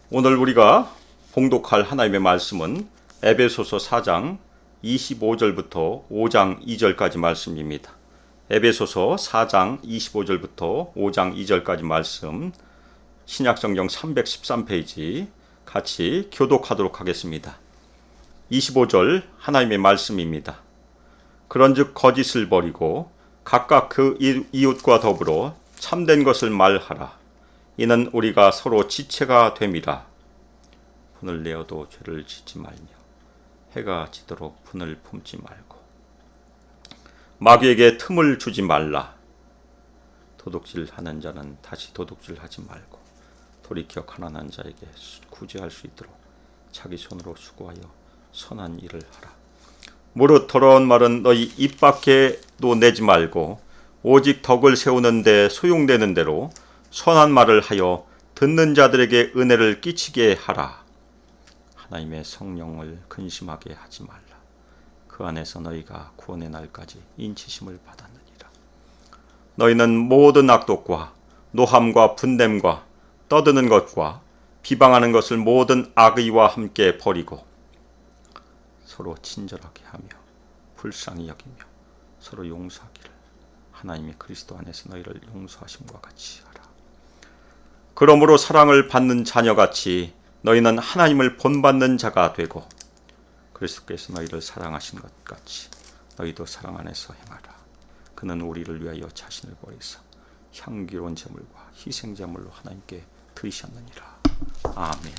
오늘 우리가 봉독할 하나님의 말씀은 에베소서 4장 25절부터 5장 2절까지 말씀입니다. 에베소서 4장 25절부터 5장 2절까지 말씀, 신약성경 313페이지 같이 교독하도록 하겠습니다. 25절 하나님의 말씀입니다. 그런즉 거짓을 버리고 각각 그 이웃과 더불어 참된 것을 말하라. 이는 우리가 서로 지체가 됨이라. 분을 내어도 죄를 짓지 말며 해가 지도록 분을 품지 말고 마귀에게 틈을 주지 말라. 도둑질하는 자는 다시 도둑질하지 말고 돌이켜 가난한 자에게 구제할 수 있도록 자기 손으로 수고하여 선한 일을 하라. 무릇 더러운 말은 너희 입 밖에도 내지 말고 오직 덕을 세우는 데 소용되는 대로 선한 말을 하여 듣는 자들에게 은혜를 끼치게 하라. 하나님의 성령을 근심하게 하지 말라. 그 안에서 너희가 구원의 날까지 인치심을 받았느니라. 너희는 모든 악독과 노함과 분냄과 떠드는 것과 비방하는 것을 모든 악의와 함께 버리고 서로 친절하게 하며 불쌍히 여기며 서로 용서하기를 하나님이 그리스도 안에서 너희를 용서하심과 같이 하라. 그러므로 사랑을 받는 자녀같이 너희는 하나님을 본받는 자가 되고 그리스도께서 너희를 사랑하신 것 같이 너희도 사랑 안에서 행하라. 그는 우리를 위하여 자신을 버리사 향기로운 제물과 희생제물로 하나님께 드리셨느니라. 아멘.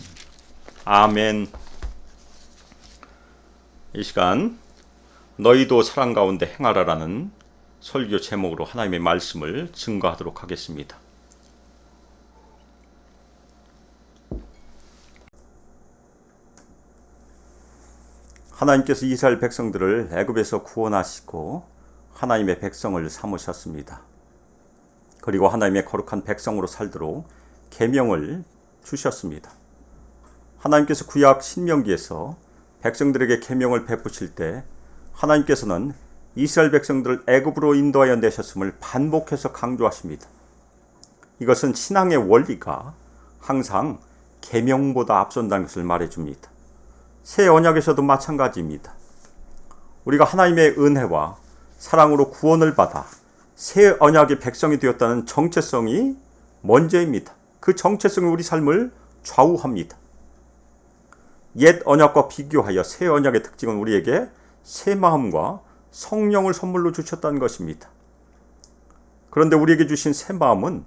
아멘. 이 시간 너희도 사랑 가운데 행하라라는 설교 제목으로 하나님의 말씀을 증거하도록 하겠습니다. 하나님께서 이스라엘 백성들을 애굽에서 구원하시고 하나님의 백성을 삼으셨습니다. 그리고 하나님의 거룩한 백성으로 살도록 계명을 주셨습니다. 하나님께서 구약 신명기에서 백성들에게 계명을 베푸실 때 하나님께서는 이스라엘 백성들을 애굽으로 인도하여 내셨음을 반복해서 강조하십니다. 이것은 신앙의 원리가 항상 계명보다 앞선다는 것을 말해줍니다. 새 언약에서도 마찬가지입니다. 우리가 하나님의 은혜와 사랑으로 구원을 받아 새 언약의 백성이 되었다는 정체성이 먼저입니다. 그 정체성이 우리 삶을 좌우합니다. 옛 언약과 비교하여 새 언약의 특징은 우리에게 새 마음과 성령을 선물로 주셨다는 것입니다. 그런데 우리에게 주신 새 마음은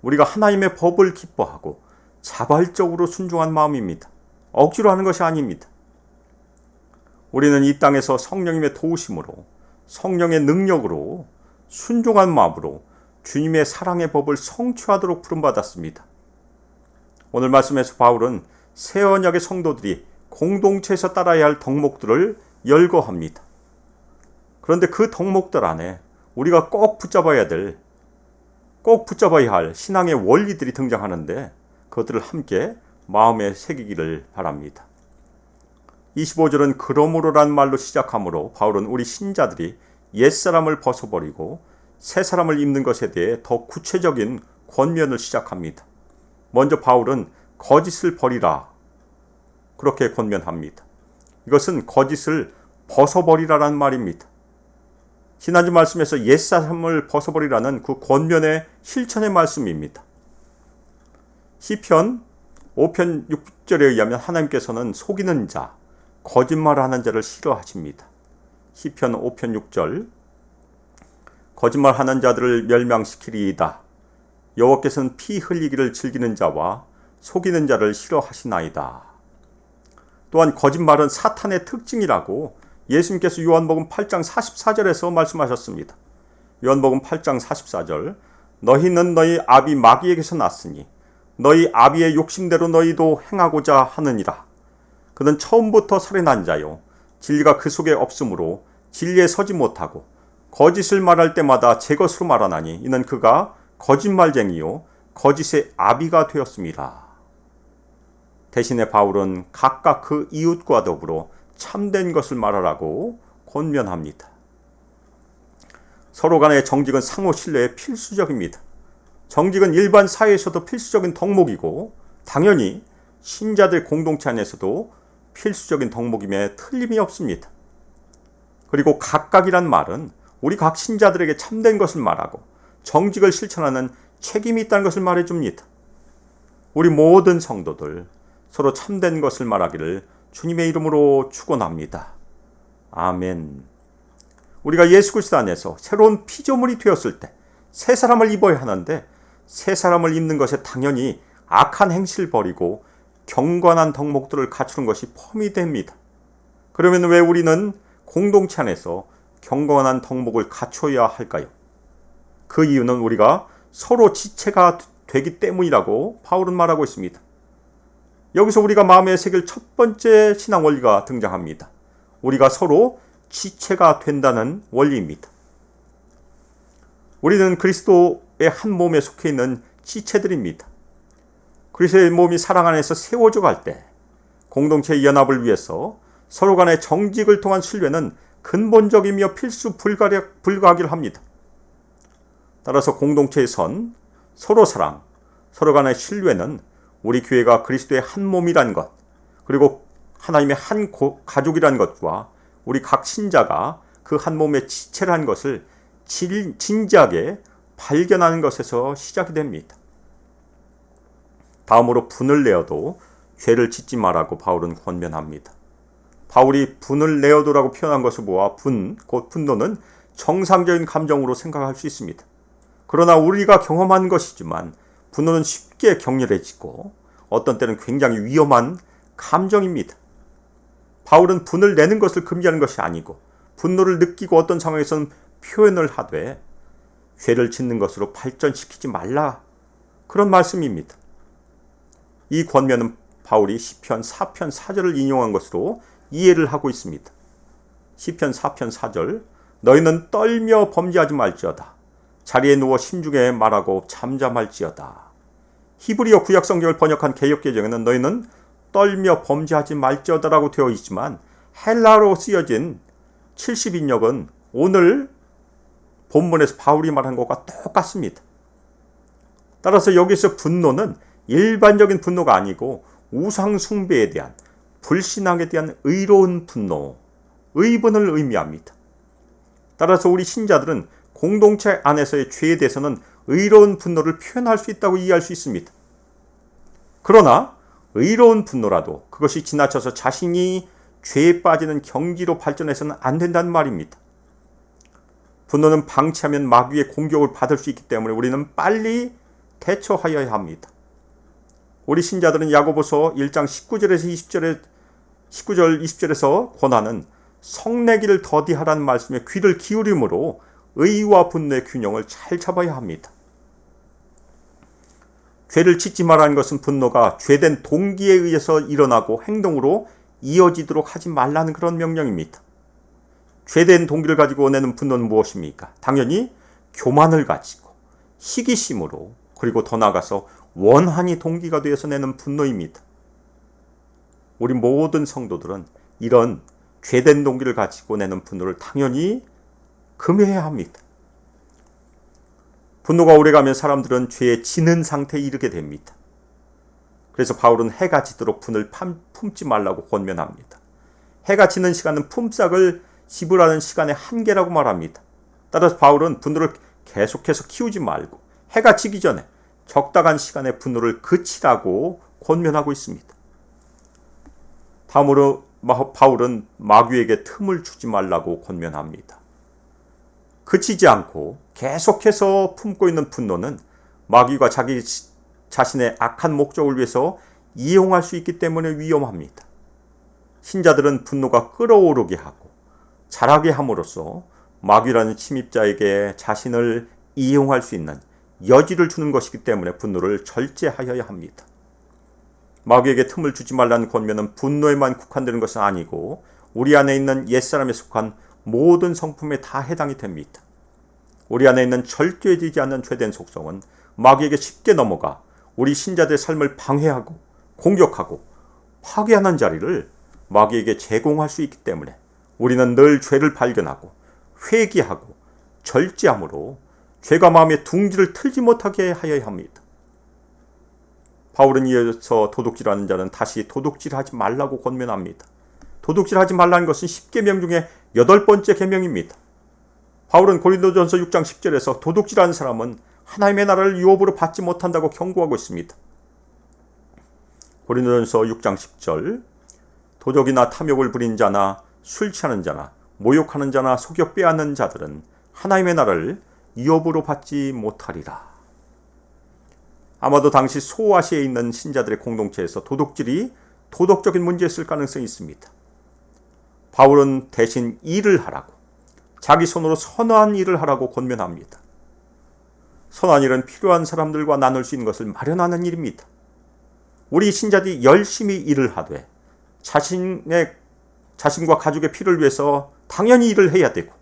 우리가 하나님의 법을 기뻐하고 자발적으로 순종한 마음입니다. 억지로 하는 것이 아닙니다. 우리는 이 땅에서 성령님의 도우심으로 성령의 능력으로 순종한 마음으로 주님의 사랑의 법을 성취하도록 부름받았습니다. 오늘 말씀에서 바울은 새 언약의 성도들이 공동체에서 따라야 할 덕목들을 열거합니다. 그런데 그 덕목들 안에 우리가 꼭 붙잡아야 할 신앙의 원리들이 등장하는데 그것들을 함께 마음에 새기기를 바랍니다. 25절은 그러므로란 말로 시작하므로 바울은 우리 신자들이 옛사람을 벗어버리고 새사람을 입는 것에 대해 더 구체적인 권면을 시작합니다. 먼저 바울은 거짓을 버리라 그렇게 권면합니다. 이것은 거짓을 벗어버리라는 말입니다. 지난주 말씀에서 옛사람을 벗어버리라는 그 권면의 실천의 말씀입니다. 시편 5편 6절에 의하면 하나님께서는 속이는 자, 거짓말하는 자를 싫어하십니다. 시편 5편 6절 거짓말하는 자들을 멸망시키리이다. 여호와께서는 피 흘리기를 즐기는 자와 속이는 자를 싫어하시나이다. 또한 거짓말은 사탄의 특징이라고 예수님께서 요한복음 8장 44절에서 말씀하셨습니다. 요한복음 8장 44절 너희는 너희 아비 마귀에게서 났으니 너희 아비의 욕심대로 너희도 행하고자 하느니라. 그는 처음부터 살인한 자요 진리가 그 속에 없으므로 진리에 서지 못하고 거짓을 말할 때마다 제 것으로 말하나니 이는 그가 거짓말쟁이요 거짓의 아비가 되었습니다. 대신에 바울은 각각 그 이웃과 더불어 참된 것을 말하라고 권면합니다. 서로 간의 정직은 상호 신뢰에 필수적입니다. 정직은 일반 사회에서도 필수적인 덕목이고 당연히 신자들 공동체 안에서도 필수적인 덕목임에 틀림이 없습니다. 그리고 각각이란 말은 우리 각 신자들에게 참된 것을 말하고 정직을 실천하는 책임이 있다는 것을 말해줍니다. 우리 모든 성도들 서로 참된 것을 말하기를 주님의 이름으로 축원합니다. 아멘. 우리가 예수 그리스도 안에서 새로운 피조물이 되었을 때 새 사람을 입어야 하는데, 새 사람을 입는 것에 당연히 악한 행실을 버리고 경건한 덕목들을 갖추는 것이 펌이 됩니다. 그러면 왜 우리는 공동체 안에서 경건한 덕목을 갖춰야 할까요? 그 이유는 우리가 서로 지체가 되기 때문이라고 바울은 말하고 있습니다. 여기서 우리가 마음에 새길 첫 번째 신앙 원리가 등장합니다. 우리가 서로 지체가 된다는 원리입니다. 우리는 그리스도의 한 몸에 속해 있는 지체들입니다. 그리스도의 몸이 사랑 안에서 세워져 갈 때 공동체의 연합을 위해서 서로 간의 정직을 통한 신뢰는 근본적이며 필수 불가하기를 합니다. 따라서 공동체의 선, 서로 사랑, 서로 간의 신뢰는 우리 교회가 그리스도의 한 몸이란 것, 그리고 하나님의 한 가족이란 것과 우리 각 신자가 그 한 몸의 지체라는 것을 진지하게 발견하는 것에서 시작이 됩니다. 다음으로 분을 내어도 죄를 짓지 말라고 바울은 권면합니다. 바울이 분을 내어도라고 표현한 것을 보아 곧 분노는 정상적인 감정으로 생각할 수 있습니다. 그러나 우리가 경험한 것이지만 분노는 쉽게 격렬해지고 어떤 때는 굉장히 위험한 감정입니다. 바울은 분을 내는 것을 금지하는 것이 아니고 분노를 느끼고 어떤 상황에서는 표현을 하되 죄를 짓는 것으로 발전시키지 말라, 그런 말씀입니다. 이 권면은 바울이 시편 4편 4절을 인용한 것으로 이해를 하고 있습니다. 시편 4편 4절, 너희는 떨며 범죄하지 말지어다. 자리에 누워 심중에 말하고 잠잠할지어다. 히브리어 구약 성경을 번역한 개역개정에는 너희는 떨며 범죄하지 말지어다라고 되어 있지만 헬라어로 쓰여진 70인역은 오늘 본문에서 바울이 말한 것과 똑같습니다. 따라서 여기서 분노는 일반적인 분노가 아니고 우상 숭배에 대한, 불신앙에 대한 의로운 분노, 의분을 의미합니다. 따라서 우리 신자들은 공동체 안에서의 죄에 대해서는 의로운 분노를 표현할 수 있다고 이해할 수 있습니다. 그러나 의로운 분노라도 그것이 지나쳐서 자신이 죄에 빠지는 경지로 발전해서는 안 된다는 말입니다. 분노는 방치하면 마귀의 공격을 받을 수 있기 때문에 우리는 빨리 대처하여야 합니다. 우리 신자들은 야고보서 1장 19절 20절에서 권하는 성내기를 더디하라는 말씀에 귀를 기울임으로 의와 분노의 균형을 잘 잡아야 합니다. 죄를 짓지 말라는 것은 분노가 죄된 동기에 의해서 일어나고 행동으로 이어지도록 하지 말라는 그런 명령입니다. 죄된 동기를 가지고 내는 분노는 무엇입니까? 당연히 교만을 가지고 시기심으로, 그리고 더 나아가서 원한이 동기가 되어서 내는 분노입니다. 우리 모든 성도들은 이런 죄된 동기를 가지고 내는 분노를 당연히 금해야 합니다. 분노가 오래가면 사람들은 죄에 지는 상태에 이르게 됩니다. 그래서 바울은 해가 지도록 분을 품지 말라고 권면합니다. 해가 지는 시간은 품삯을 지불하는 시간의 한계라고 말합니다. 따라서 바울은 분노를 계속해서 키우지 말고 해가 지기 전에 적당한 시간에 분노를 그치라고 권면하고 있습니다. 다음으로 바울은 마귀에게 틈을 주지 말라고 권면합니다. 그치지 않고 계속해서 품고 있는 분노는 마귀가 자기 자신의 악한 목적을 위해서 이용할 수 있기 때문에 위험합니다. 신자들은 분노가 끓어오르게 하고 자라게 함으로써 마귀라는 침입자에게 자신을 이용할 수 있는 여지를 주는 것이기 때문에 분노를 절제하여야 합니다. 마귀에게 틈을 주지 말라는 권면은 분노에만 국한되는 것은 아니고 우리 안에 있는 옛사람에 속한 모든 성품에 다 해당이 됩니다. 우리 안에 있는 절제되지 않는 죄된 속성은 마귀에게 쉽게 넘어가 우리 신자들의 삶을 방해하고 공격하고 파괴하는 자리를 마귀에게 제공할 수 있기 때문에 우리는 늘 죄를 발견하고 회개하고 절제함으로 죄가 마음의 둥지를 틀지 못하게 하여야 합니다. 바울은 이어서 도둑질하는 자는 다시 도둑질하지 말라고 권면합니다. 도둑질하지 말라는 것은 10계명 중에 8번째 계명입니다. 바울은 고린도전서 6장 10절에서 도둑질하는 사람은 하나님의 나라를 유업으로 받지 못한다고 경고하고 있습니다. 고린도전서 6장 10절 도적이나 탐욕을 부린 자나 술 취하는 자나 모욕하는 자나 속여 빼앗는 자들은 하나님의 나라를 유업으로 받지 못하리라. 아마도 당시 소아시아에 있는 신자들의 공동체에서 도둑질이 도덕적인 문제였을 가능성이 있습니다. 바울은 대신 일을 하라고, 자기 손으로 선한 일을 하라고 권면합니다. 선한 일은 필요한 사람들과 나눌 수 있는 것을 마련하는 일입니다. 우리 신자들이 열심히 일을 하되 자신과 가족의 필요를 위해서 당연히 일을 해야 되고,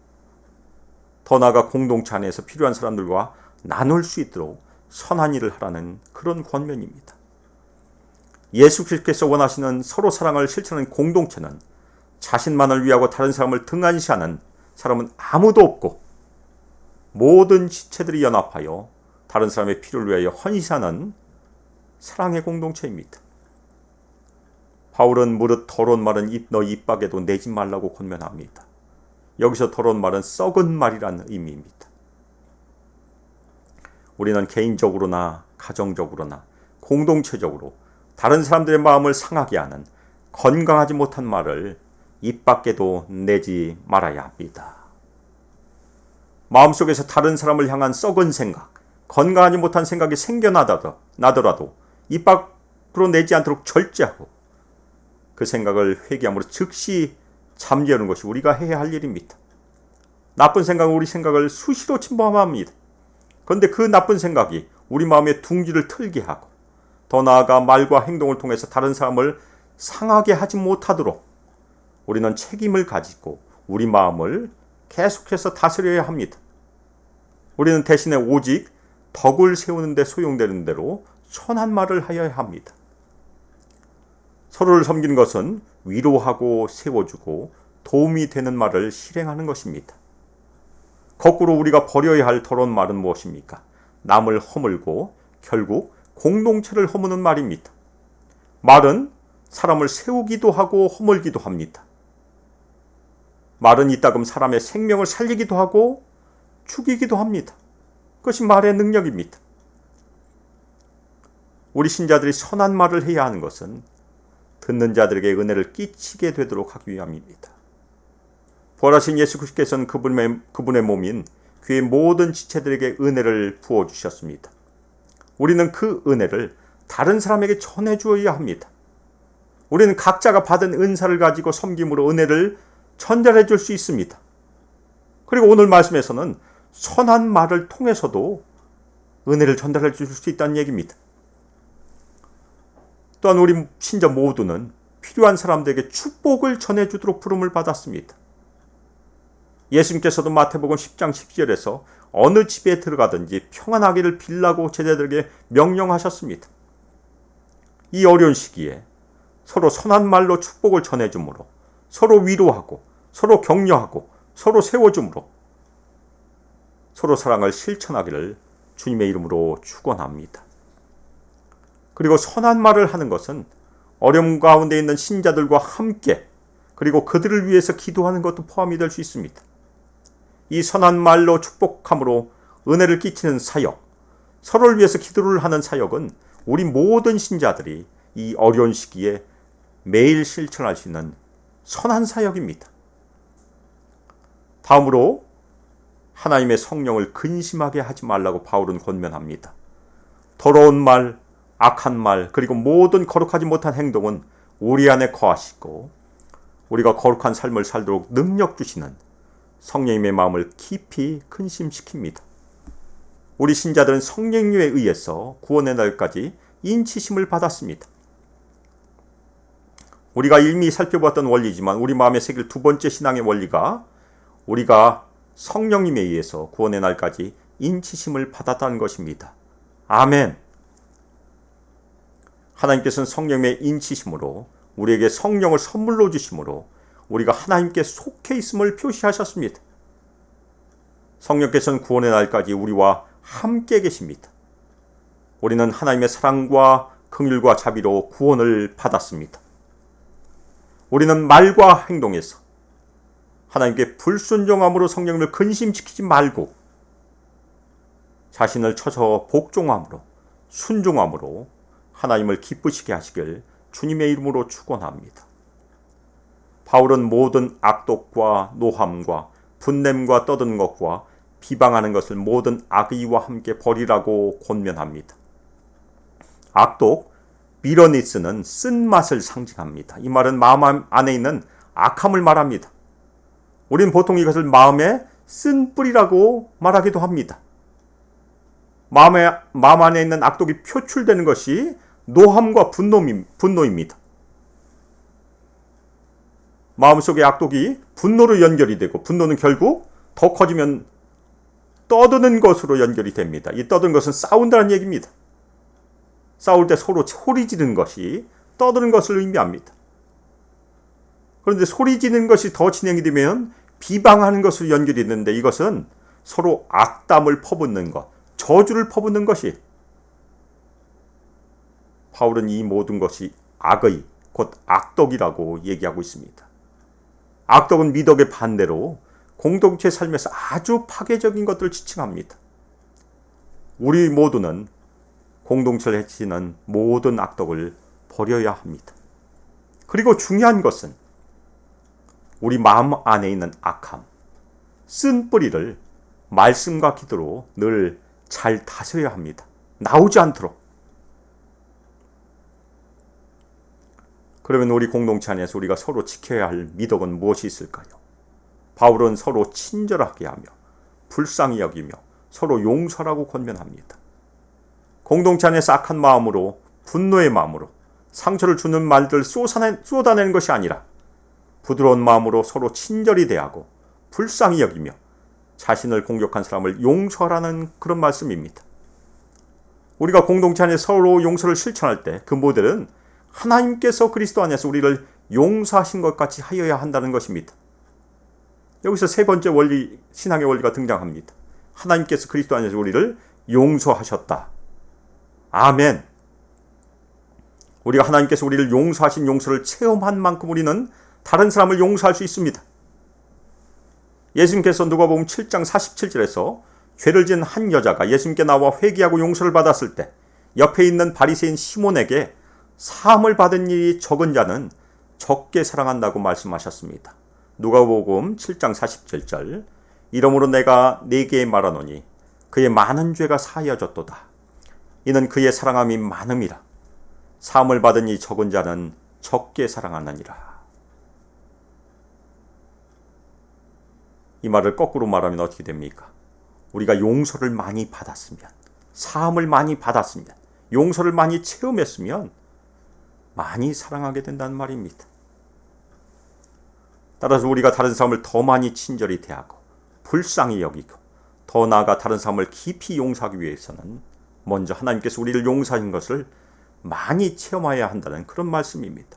더 나아가 공동체 안에서 필요한 사람들과 나눌 수 있도록 선한 일을 하라는 그런 권면입니다. 예수 그리스도께서 원하시는 서로 사랑을 실천하는 공동체는 자신만을 위하고 다른 사람을 등한시하는 사람은 아무도 없고, 모든 지체들이 연합하여 다른 사람의 필요를 위하여 헌신하는 사랑의 공동체입니다. 바울은 무릇 더러운 말은 너희 입 밖에도 내지 말라고 권면합니다. 여기서 더러운 말은 썩은 말이라는 의미입니다. 우리는 개인적으로나 가정적으로나 공동체적으로 다른 사람들의 마음을 상하게 하는 건강하지 못한 말을 입 밖에도 내지 말아야 합니다. 마음속에서 다른 사람을 향한 썩은 생각, 건강하지 못한 생각이 생겨나더라도 입 밖으로 내지 않도록 절제하고 그 생각을 회개함으로 즉시 잠재우는 것이 우리가 해야 할 일입니다. 나쁜 생각은 우리 생각을 수시로 침범합니다. 그런데 그 나쁜 생각이 우리 마음의 둥지를 틀게 하고, 더 나아가 말과 행동을 통해서 다른 사람을 상하게 하지 못하도록 우리는 책임을 가지고 우리 마음을 계속해서 다스려야 합니다. 우리는 대신에 오직 덕을 세우는 데 소용되는 대로 선한 말을 하여야 합니다. 서로를 섬기는 것은 위로하고 세워주고 도움이 되는 말을 실행하는 것입니다. 거꾸로 우리가 버려야 할 더러운 말은 무엇입니까? 남을 허물고 결국 공동체를 허무는 말입니다. 말은 사람을 세우기도 하고 허물기도 합니다. 말은 이따금 사람의 생명을 살리기도 하고 죽이기도 합니다. 그것이 말의 능력입니다. 우리 신자들이 선한 말을 해야 하는 것은 듣는 자들에게 은혜를 끼치게 되도록 하기 위함입니다. 부활하신 예수 그리스도께서는 그분의 몸인 교회 모든 지체들에게 은혜를 부어주셨습니다. 우리는 그 은혜를 다른 사람에게 전해주어야 합니다. 우리는 각자가 받은 은사를 가지고 섬김으로 은혜를 전달해 줄 수 있습니다. 그리고 오늘 말씀에서는 선한 말을 통해서도 은혜를 전달해 줄 수 있다는 얘기입니다. 또한 우리 신자 모두는 필요한 사람들에게 축복을 전해주도록 부름을 받았습니다. 예수님께서도 마태복음 10장 12절에서 어느 집에 들어가든지 평안하기를 빌라고 제자들에게 명령하셨습니다. 이 어려운 시기에 서로 선한 말로 축복을 전해주므로, 서로 위로하고 서로 격려하고 서로 세워주므로 서로 사랑을 실천하기를 주님의 이름으로 축원합니다. 그리고 선한 말을 하는 것은 어려움 가운데 있는 신자들과 함께, 그리고 그들을 위해서 기도하는 것도 포함이 될 수 있습니다. 이 선한 말로 축복함으로 은혜를 끼치는 사역, 서로를 위해서 기도를 하는 사역은 우리 모든 신자들이 이 어려운 시기에 매일 실천할 수 있는 선한 사역입니다. 다음으로 하나님의 성령을 근심하게 하지 말라고 바울은 권면합니다. 더러운 말, 악한 말, 그리고 모든 거룩하지 못한 행동은 우리 안에 거하시고 우리가 거룩한 삶을 살도록 능력 주시는 성령님의 마음을 깊이 근심시킵니다. 우리 신자들은 성령님에 의해서 구원의 날까지 인치심을 받았습니다. 우리가 이미 살펴봤던 원리지만 우리 마음에 새길 두 번째 신앙의 원리가 우리가 성령님에 의해서 구원의 날까지 인치심을 받았다는 것입니다. 아멘. 하나님께서는 성령의 인치심으로 우리에게 성령을 선물로 주심으로 우리가 하나님께 속해 있음을 표시하셨습니다. 성령께서는 구원의 날까지 우리와 함께 계십니다. 우리는 하나님의 사랑과 긍휼과 자비로 구원을 받았습니다. 우리는 말과 행동에서 하나님께 불순종함으로 성령을 근심시키지 말고 자신을 쳐서 복종함으로 순종함으로 하나님을 기쁘시게 하시길 주님의 이름으로 축원합니다. 바울은 모든 악독과 노함과 분냄과 떠드는 것과 비방하는 것을 모든 악의와 함께 버리라고 권면합니다. 악독, 비러니스는 쓴맛을 상징합니다. 이 말은 마음 안에 있는 악함을 말합니다. 우리는 보통 이것을 마음의 쓴 뿌리라고 말하기도 합니다. 마음 안에 있는 악독이 표출되는 것이 노함과 분노입니다. 마음속의 악독이 분노로 연결이 되고 분노는 결국 더 커지면 떠드는 것으로 연결이 됩니다. 이 떠드는 것은 싸운다는 얘기입니다. 싸울 때 서로 소리 지르는 것이 떠드는 것을 의미합니다. 그런데 소리 지르는 것이 더 진행이 되면 비방하는 것으로 연결이 되는데 이것은 서로 악담을 퍼붓는 것, 저주를 퍼붓는 것이 바울은 이 모든 것이 악의, 곧 악덕이라고 얘기하고 있습니다. 악덕은 미덕의 반대로 공동체 삶에서 아주 파괴적인 것들을 지칭합니다. 우리 모두는 공동체를 해치는 모든 악덕을 버려야 합니다. 그리고 중요한 것은 우리 마음 안에 있는 악함, 쓴 뿌리를 말씀과 기도로 늘 잘 다스려야 합니다. 나오지 않도록. 그러면 우리 공동체 안에서 우리가 서로 지켜야 할 미덕은 무엇이 있을까요? 바울은 서로 친절하게 하며 불쌍히 여기며 서로 용서라고 권면합니다. 공동체 안에서 악한 마음으로 분노의 마음으로 상처를 주는 말들을 쏟아내는 것이 아니라 부드러운 마음으로 서로 친절히 대하고 불쌍히 여기며 자신을 공격한 사람을 용서하라는 그런 말씀입니다. 우리가 공동체 안에 서로 용서를 실천할 때 그 모델은 하나님께서 그리스도 안에서 우리를 용서하신 것 같이 하여야 한다는 것입니다. 여기서 세 번째 원리, 신앙의 원리가 등장합니다. 하나님께서 그리스도 안에서 우리를 용서하셨다. 아멘. 우리가 하나님께서 우리를 용서하신 용서를 체험한 만큼 우리는 다른 사람을 용서할 수 있습니다. 예수님께서 누가복음 7장 47절에서 죄를 지은 한 여자가 예수님께 나와 회개하고 용서를 받았을 때 옆에 있는 바리새인 시몬에게 사함을 받은 일이 적은 자는 적게 사랑한다고 말씀하셨습니다. 누가복음 7장 47절 이러므로 내가 네게 말하노니 그의 많은 죄가 사하여졌도다. 이는 그의 사랑함이 많음이라. 사함을 받은 이 적은 자는 적게 사랑하느니라. 이 말을 거꾸로 말하면 어떻게 됩니까? 우리가 용서를 많이 받았으면, 사함을 많이 받았으면, 용서를 많이 체험했으면 많이 사랑하게 된다는 말입니다. 따라서 우리가 다른 사람을 더 많이 친절히 대하고 불쌍히 여기고 더 나아가 다른 사람을 깊이 용서하기 위해서는 먼저 하나님께서 우리를 용서하신 것을 많이 체험해야 한다는 그런 말씀입니다.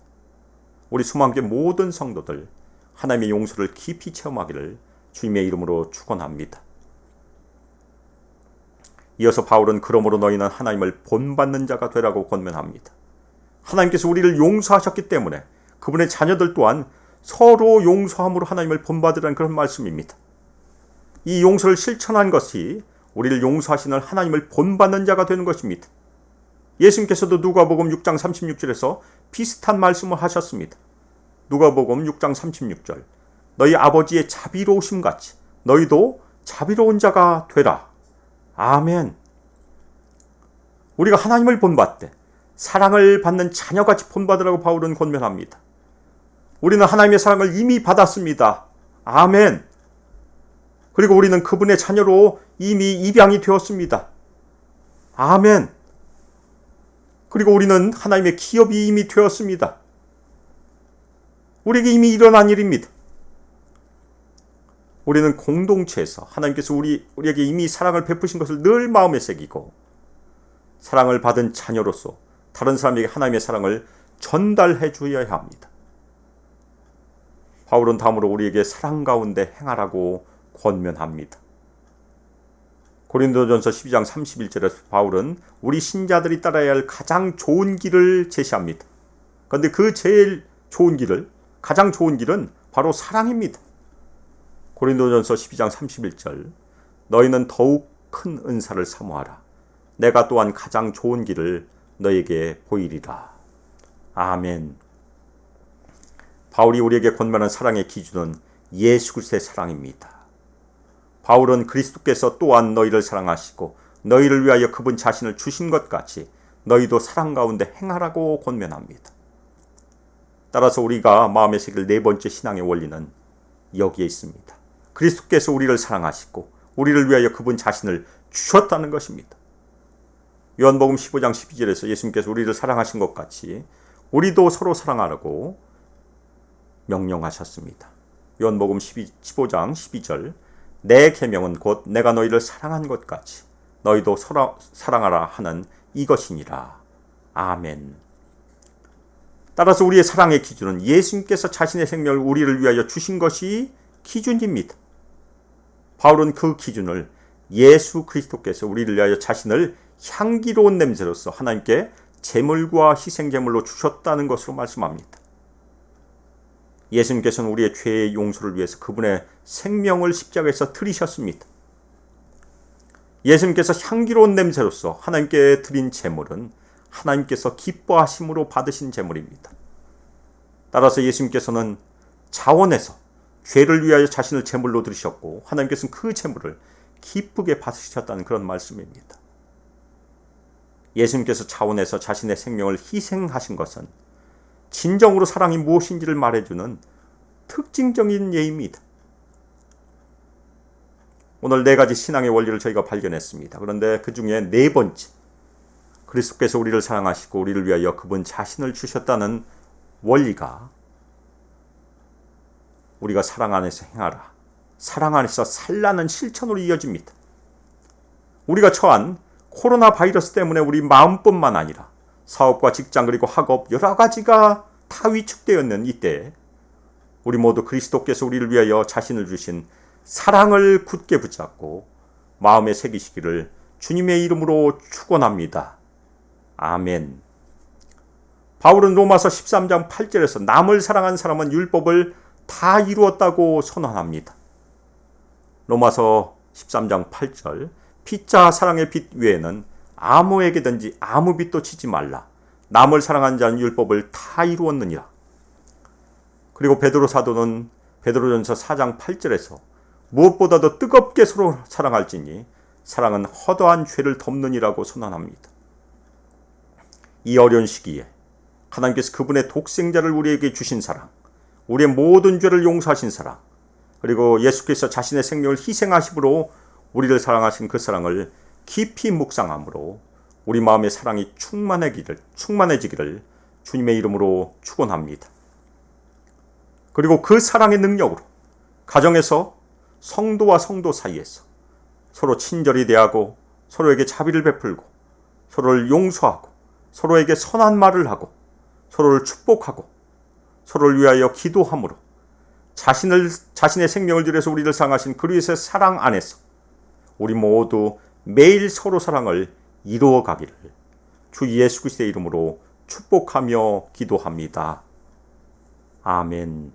우리 수만교회 모든 성도들 하나님의 용서를 깊이 체험하기를 주님의 이름으로 축원합니다. 이어서 바울은 그러므로 너희는 하나님을 본받는 자가 되라고 권면합니다. 하나님께서 우리를 용서하셨기 때문에 그분의 자녀들 또한 서로 용서함으로 하나님을 본받으라는 그런 말씀입니다. 이 용서를 실천한 것이 우리를 용서하시는 하나님을 본받는 자가 되는 것입니다. 예수님께서도 누가복음 6장 36절에서 비슷한 말씀을 하셨습니다. 누가복음 6장 36절 너희 아버지의 자비로우심 같이 너희도 자비로운 자가 되라. 아멘. 우리가 하나님을 본받되 사랑을 받는 자녀같이 본받으라고 바울은 권면합니다. 우리는 하나님의 사랑을 이미 받았습니다. 아멘. 그리고 우리는 그분의 자녀로 이미 입양이 되었습니다. 아멘. 그리고 우리는 하나님의 기업이 이미 되었습니다. 우리에게 이미 일어난 일입니다. 우리는 공동체에서 하나님께서 우리에게 이미 사랑을 베푸신 것을 늘 마음에 새기고 사랑을 받은 자녀로서 다른 사람에게 하나님의 사랑을 전달해 주어야 합니다. 바울은 다음으로 우리에게 사랑 가운데 행하라고 권면합니다. 고린도전서 12장 31절에서 바울은 우리 신자들이 따라야 할 가장 좋은 길을 제시합니다. 그런데 그 제일 좋은 길을, 가장 좋은 길은 바로 사랑입니다. 고린도전서 12장 31절, 너희는 더욱 큰 은사를 사모하라. 내가 또한 가장 좋은 길을 너에게 보이리라. 아멘. 바울이 우리에게 권면한 사랑의 기준은 예수 그리스도의 사랑입니다. 바울은 그리스도께서 또한 너희를 사랑하시고 너희를 위하여 그분 자신을 주신 것 같이 너희도 사랑 가운데 행하라고 권면합니다. 따라서 우리가 마음에 새길 네 번째 신앙의 원리는 여기에 있습니다. 그리스도께서 우리를 사랑하시고 우리를 위하여 그분 자신을 주셨다는 것입니다. 요한복음 15장 12절에서 예수님께서 우리를 사랑하신 것 같이 우리도 서로 사랑하라고 명령하셨습니다. 요한복음 15장 12절, 내 계명은 곧 내가 너희를 사랑한 것 같이 너희도 서로 사랑하라 하는 이것이니라. 아멘. 따라서 우리의 사랑의 기준은 예수님께서 자신의 생명을 우리를 위하여 주신 것이 기준입니다. 바울은 그 기준을 예수 그리스도께서 우리를 위하여 자신을 향기로운 냄새로서 하나님께 제물과 희생제물로 주셨다는 것으로 말씀합니다. 예수님께서는 우리의 죄의 용서를 위해서 그분의 생명을 십자가에서 드리셨습니다. 예수님께서 향기로운 냄새로서 하나님께 드린 제물은 하나님께서 기뻐하심으로 받으신 제물입니다. 따라서 예수님께서는 자원해서 죄를 위하여 자신을 제물로 드리셨고 하나님께서는 그 제물을 기쁘게 받으셨다는 그런 말씀입니다. 예수님께서 자원해서 자신의 생명을 희생하신 것은 진정으로 사랑이 무엇인지를 말해주는 특징적인 예입니다. 오늘 네 가지 신앙의 원리를 저희가 발견했습니다. 그런데 그 중에 네 번째, 그리스도께서 우리를 사랑하시고 우리를 위하여 그분 자신을 주셨다는 원리가 우리가 사랑 안에서 행하라, 사랑 안에서 살라는 실천으로 이어집니다. 우리가 처한 코로나 바이러스 때문에 우리 마음뿐만 아니라 사업과 직장 그리고 학업 여러 가지가 다 위축되었는 이때 우리 모두 그리스도께서 우리를 위하여 자신을 주신 사랑을 굳게 붙잡고 마음에 새기시기를 주님의 이름으로 축원합니다. 아멘. 바울은 로마서 13장 8절에서 남을 사랑한 사람은 율법을 다 이루었다고 선언합니다. 로마서 13장 8절, 피자 사랑의 빛 외에는 아무에게든지 아무 빛도 치지 말라. 남을 사랑한 자는 율법을 다 이루었느니라. 그리고 베드로 사도는 베드로전서 4장 8절에서 무엇보다도 뜨겁게 서로 사랑할지니 사랑은 허다한 죄를 덮느니라고 선언합니다. 이 어려운 시기에 하나님께서 그분의 독생자를 우리에게 주신 사랑, 우리의 모든 죄를 용서하신 사랑, 그리고 예수께서 자신의 생명을 희생하심으로 우리를 사랑하신 그 사랑을 깊이 묵상함으로 우리 마음의 사랑이 충만해지기를 주님의 이름으로 축원합니다. 그리고 그 사랑의 능력으로 가정에서 성도와 성도 사이에서 서로 친절히 대하고 서로에게 자비를 베풀고 서로를 용서하고 서로에게 선한 말을 하고 서로를 축복하고 서로를 위하여 기도함으로 자신의 생명을 들여서 우리를 사랑하신 그리스도의 사랑 안에서 우리 모두 매일 서로 사랑을 이루어 가기를 주 예수 그리스도의 이름으로 축복하며 기도합니다. 아멘.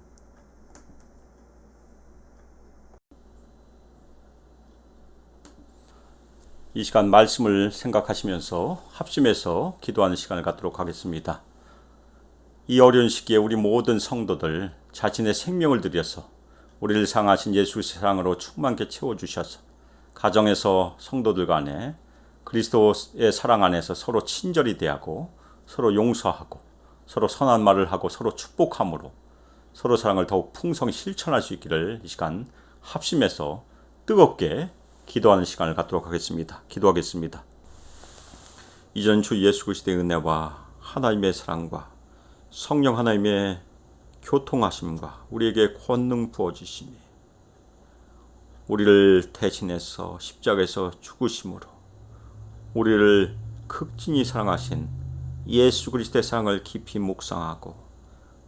이 시간 말씀을 생각하시면서 합심해서 기도하는 시간을 갖도록 하겠습니다. 이 어려운 시기에 우리 모든 성도들 자신의 생명을 들여서 우리를 사랑하신 예수의 사랑으로 충만케 채워주셔서 가정에서 성도들 간에 그리스도의 사랑 안에서 서로 친절히 대하고 서로 용서하고 서로 선한 말을 하고 서로 축복함으로 서로 사랑을 더욱 풍성히 실천할 수 있기를 이 시간 합심해서 뜨겁게 기도하는 시간을 갖도록 하겠습니다. 기도하겠습니다. 이전 주 예수 그리스도의 은혜와 하나님의 사랑과 성령 하나님의 교통하심과 우리에게 권능 부어주시니 우리를 대신해서 십자가에서 죽으심으로 우리를 극진히 사랑하신 예수 그리스도의 사랑을 깊이 묵상하고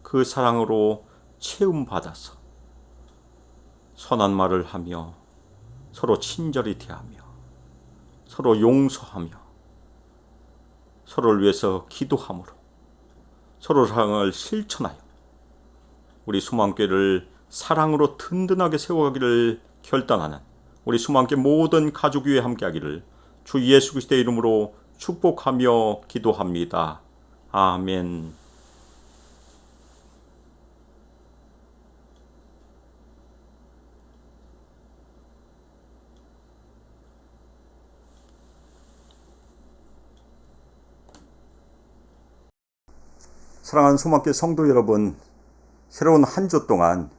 그 사랑으로 채움받아서 선한 말을 하며 서로 친절히 대하며 서로 용서하며 서로를 위해서 기도함으로 서로 사랑을 실천하여 우리 소망교회를 사랑으로 든든하게 세워가기를 결단하는 우리 소망교회 모든 가족 위에 함께하기를 주 예수 그리스도의 이름으로 축복하며 기도합니다. 아멘. 사랑하는 소망교회 성도 여러분, 새로운 한 주 동안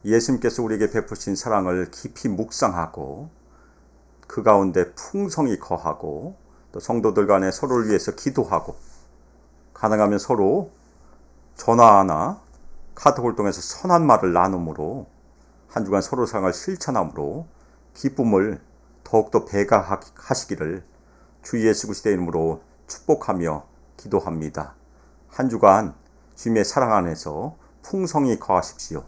예수님께서 우리에게 베푸신 사랑을 깊이 묵상하고 그 가운데 풍성히 거하고 또 성도들 간에 서로를 위해서 기도하고 가능하면 서로 전화나 카톡을 통해서 선한 말을 나눔으로 한 주간 서로 사랑을 실천함으로 기쁨을 더욱더 배가하시기를 주 예수 그리스도의 이름으로 축복하며 기도합니다. 한 주간 주님의 사랑 안에서 풍성히 거하십시오.